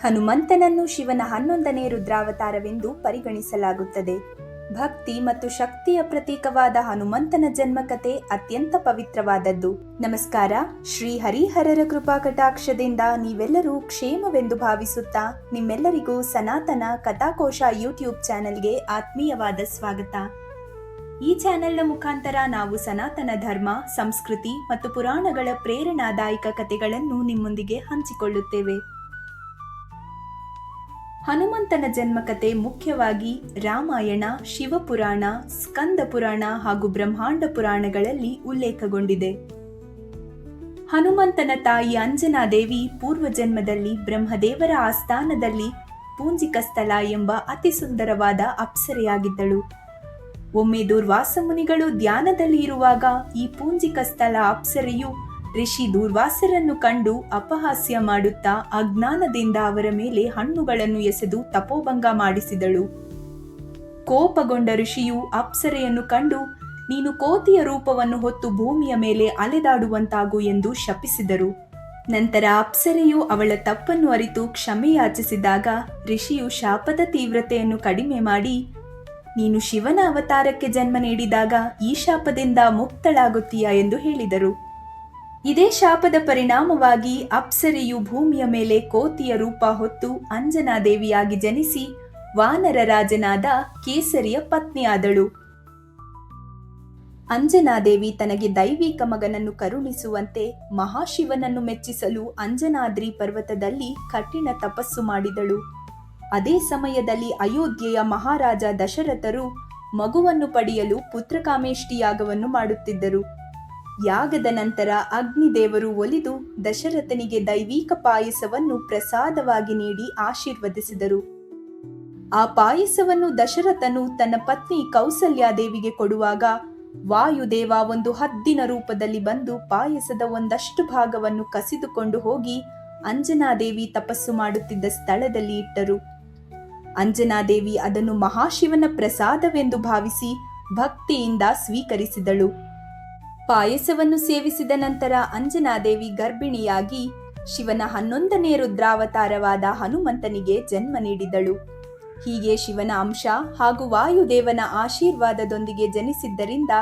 ಹನುಮಂತನನ್ನು ಶಿವನ 11ನೇ ರುದ್ರಾವತಾರವೆಂದು ಪರಿಗಣಿಸಲಾಗುತ್ತದೆ. ಭಕ್ತಿ ಮತ್ತು ಶಕ್ತಿಯ ಪ್ರತೀಕವಾದ ಹನುಮಂತನ ಜನ್ಮಕಥೆ ಅತ್ಯಂತ ಪವಿತ್ರವಾದದ್ದು. ನಮಸ್ಕಾರ. ಶ್ರೀ ಹರಿಹರರ ಕೃಪಾ ಕಟಾಕ್ಷದಿಂದ ನೀವೆಲ್ಲರೂ ಕ್ಷೇಮವೆಂದು ಭಾವಿಸುತ್ತಾ ನಿಮ್ಮೆಲ್ಲರಿಗೂ ಸನಾತನ ಕಥಾಕೋಶ ಯೂಟ್ಯೂಬ್ ಚಾನೆಲ್ಗೆ ಆತ್ಮೀಯವಾದ ಸ್ವಾಗತ. ಈ ಚಾನೆಲ್ನ ಮುಖಾಂತರ ನಾವು ಸನಾತನ ಧರ್ಮ, ಸಂಸ್ಕೃತಿ ಮತ್ತು ಪುರಾಣಗಳ ಪ್ರೇರಣಾದಾಯಕ ಕಥೆಗಳನ್ನು ನಿಮ್ಮೊಂದಿಗೆ ಹಂಚಿಕೊಳ್ಳುತ್ತೇವೆ. ಹನುಮಂತನ ಜನ್ಮಕಥೆ ಮುಖ್ಯವಾಗಿ ರಾಮಾಯಣ, ಶಿವಪುರಾಣ, ಸ್ಕಂದ ಪುರಾಣ ಹಾಗೂ ಬ್ರಹ್ಮಾಂಡ ಪುರಾಣಗಳಲ್ಲಿ ಉಲ್ಲೇಖಗೊಂಡಿದೆ. ಹನುಮಂತನ ತಾಯಿ ಅಂಜನಾದೇವಿ ಪೂರ್ವಜನ್ಮದಲ್ಲಿ ಬ್ರಹ್ಮದೇವರ ಆಸ್ಥಾನದಲ್ಲಿ ಪೂಂಜಿಕಸ್ಥಲ ಎಂಬ ಅತಿ ಸುಂದರವಾದ ಅಪ್ಸರೆಯಾಗಿದ್ದಳು. ಒಮ್ಮೆ ದುರ್ವಾಸ ಮುನಿಗಳು ಧ್ಯಾನದಲ್ಲಿ ಇರುವಾಗ ಈ ಪೂಂಜಿಕಸ್ಥಲ ಅಪ್ಸರೆಯು ಋಷಿ ದೂರ್ವಾಸರನ್ನು ಕಂಡು ಅಪಹಾಸ್ಯ ಮಾಡುತ್ತಾ ಅಜ್ಞಾನದಿಂದ ಅವರ ಮೇಲೆ ಹಣ್ಣುಗಳನ್ನು ಎಸೆದು ತಪೋಭಂಗ ಮಾಡಿಸಿದಳು. ಕೋಪಗೊಂಡ ಋಷಿಯು ಅಪ್ಸರೆಯನ್ನು ಕಂಡು ನೀನು ಕೋತಿಯ ರೂಪವನ್ನು ಹೊತ್ತು ಭೂಮಿಯ ಮೇಲೆ ಅಲೆದಾಡುವಂತಾಗು ಎಂದು ಶಪಿಸಿದರು. ನಂತರ ಅಪ್ಸರೆಯು ಅವಳ ತಪ್ಪನ್ನು ಅರಿತು ಕ್ಷಮೆಯಾಚಿಸಿದಾಗ ಋಷಿಯು ಶಾಪದ ತೀವ್ರತೆಯನ್ನು ಕಡಿಮೆ ಮಾಡಿ ನೀನು ಶಿವನ ಅವತಾರಕ್ಕೆ ಜನ್ಮ ನೀಡಿದಾಗ ಈ ಶಾಪದಿಂದ ಮುಕ್ತಳಾಗುತ್ತೀಯಾ ಎಂದು ಹೇಳಿದರು. ಇದೇ ಶಾಪದ ಪರಿಣಾಮವಾಗಿ ಅಪ್ಸರೆಯು ಭೂಮಿಯ ಮೇಲೆ ಕೋತಿಯ ರೂಪ ಹೊತ್ತು ಅಂಜನಾದೇವಿಯಾಗಿ ಜನಿಸಿ ವಾನರ ರಾಜನಾದ ಕೇಸರಿಯ ಪತ್ನಿಯಾದಳು. ಅಂಜನಾದೇವಿ ತನಗೆ ದೈವಿಕ ಮಗನನ್ನು ಕರುಣಿಸುವಂತೆ ಮಹಾಶಿವನನ್ನು ಮೆಚ್ಚಿಸಲು ಅಂಜನಾದ್ರಿ ಪರ್ವತದಲ್ಲಿ ಕಠಿಣ ತಪಸ್ಸು ಮಾಡಿದಳು. ಅದೇ ಸಮಯದಲ್ಲಿ ಅಯೋಧ್ಯೆಯ ಮಹಾರಾಜ ದಶರಥರು ಮಗುವನ್ನು ಪಡೆಯಲು ಪುತ್ರಕಾಮೇಷ್ಟಿ ಯಾಗವನ್ನು ಮಾಡುತ್ತಿದ್ದರು. ಯಾಗದ ನಂತರ ಅಗ್ನಿದೇವರು ಒಲಿದು ದಶರಥನಿಗೆ ದೈವಿಕ ಪಾಯಸವನ್ನು ಪ್ರಸಾದವಾಗಿ ನೀಡಿ ಆಶೀರ್ವದಿಸಿದರು. ಆ ಪಾಯಸವನ್ನು ದಶರಥನು ತನ್ನ ಪತ್ನಿ ಕೌಸಲ್ಯಾದೇವಿಗೆ ಕೊಡುವಾಗ ವಾಯುದೇವ ಒಂದು ಹದ್ದಿನ ರೂಪದಲ್ಲಿ ಬಂದು ಪಾಯಸದ ಒಂದಷ್ಟು ಭಾಗವನ್ನು ಕಸಿದುಕೊಂಡು ಹೋಗಿ ಅಂಜನಾದೇವಿ ತಪಸ್ಸು ಮಾಡುತ್ತಿದ್ದ ಸ್ಥಳದಲ್ಲಿ ಇಟ್ಟರು. ಅಂಜನಾದೇವಿ ಅದನ್ನು ಮಹಾಶಿವನ ಪ್ರಸಾದವೆಂದು ಭಾವಿಸಿ ಭಕ್ತಿಯಿಂದ ಸ್ವೀಕರಿಸಿದಳು. ಪಾಯಸವನ್ನು ಸೇವಿಸಿದ ನಂತರ ಅಂಜನಾದೇವಿ ಗರ್ಭಿಣಿಯಾಗಿ ಶಿವನ 11ನೇ ರುದ್ರಾವತಾರವಾದ ಹನುಮಂತನಿಗೆ ಜನ್ಮ ನೀಡಿದಳು. ಹೀಗೆ ಶಿವನ ಅಂಶ ಹಾಗೂ ವಾಯುದೇವನ ಆಶೀರ್ವಾದದೊಂದಿಗೆ ಜನಿಸಿದ್ದರಿಂದ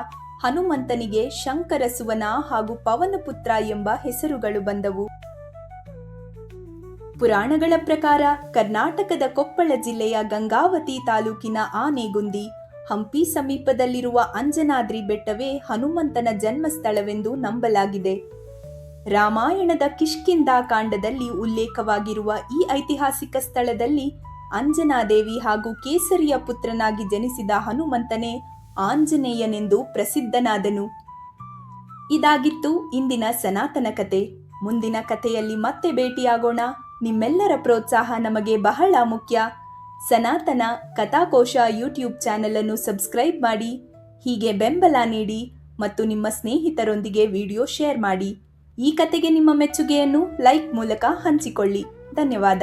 ಹನುಮಂತನಿಗೆ ಶಂಕರಸುವನ ಹಾಗೂ ಪವನಪುತ್ರ ಎಂಬ ಹೆಸರುಗಳು ಬಂದವು. ಪುರಾಣಗಳ ಪ್ರಕಾರ ಕರ್ನಾಟಕದ ಕೊಪ್ಪಳ ಜಿಲ್ಲೆಯ ಗಂಗಾವತಿ ತಾಲೂಕಿನ ಆನೆಗುಂದಿ, ಹಂಪಿ ಸಮೀಪದಲ್ಲಿರುವ ಅಂಜನಾದ್ರಿ ಬೆಟ್ಟವೇ ಹನುಮಂತನ ಜನ್ಮಸ್ಥಳವೆಂದು ನಂಬಲಾಗಿದೆ. ರಾಮಾಯಣದ ಕಿಷ್ಕಿಂಧಾ ಕಾಂಡದಲ್ಲಿ ಉಲ್ಲೇಖವಾಗಿರುವ ಈ ಐತಿಹಾಸಿಕ ಸ್ಥಳದಲ್ಲಿ ಅಂಜನಾದೇವಿ ಹಾಗೂ ಕೇಸರಿಯ ಪುತ್ರನಾಗಿ ಜನಿಸಿದ ಹನುಮಂತನೇ ಆಂಜನೇಯನೆಂದು ಪ್ರಸಿದ್ಧನಾದನು. ಇದಾಗಿತ್ತು ಇಂದಿನ ಸನಾತನ ಕತೆ. ಮುಂದಿನ ಕಥೆಯಲ್ಲಿ ಮತ್ತೆ ಭೇಟಿಯಾಗೋಣ. ನಿಮ್ಮೆಲ್ಲರ ಪ್ರೋತ್ಸಾಹ ನಮಗೆ ಬಹಳ ಮುಖ್ಯ. ಸನಾತನ ಕಥಾಕೋಶ ಯೂಟ್ಯೂಬ್ ಚಾನೆಲ್ ಅನ್ನು ಸಬ್ಸ್ಕ್ರೈಬ್ ಮಾಡಿ, ಹೀಗೆ ಬೆಂಬಲ ನೀಡಿ ಮತ್ತು ನಿಮ್ಮ ಸ್ನೇಹಿತರೊಂದಿಗೆ ವಿಡಿಯೋ ಶೇರ್ ಮಾಡಿ. ಈ ಕಥೆಗೆ ನಿಮ್ಮ ಮೆಚ್ಚುಗೆಯನ್ನು ಲೈಕ್ ಮೂಲಕ ಹಂಚಿಕೊಳ್ಳಿ. ಧನ್ಯವಾದ.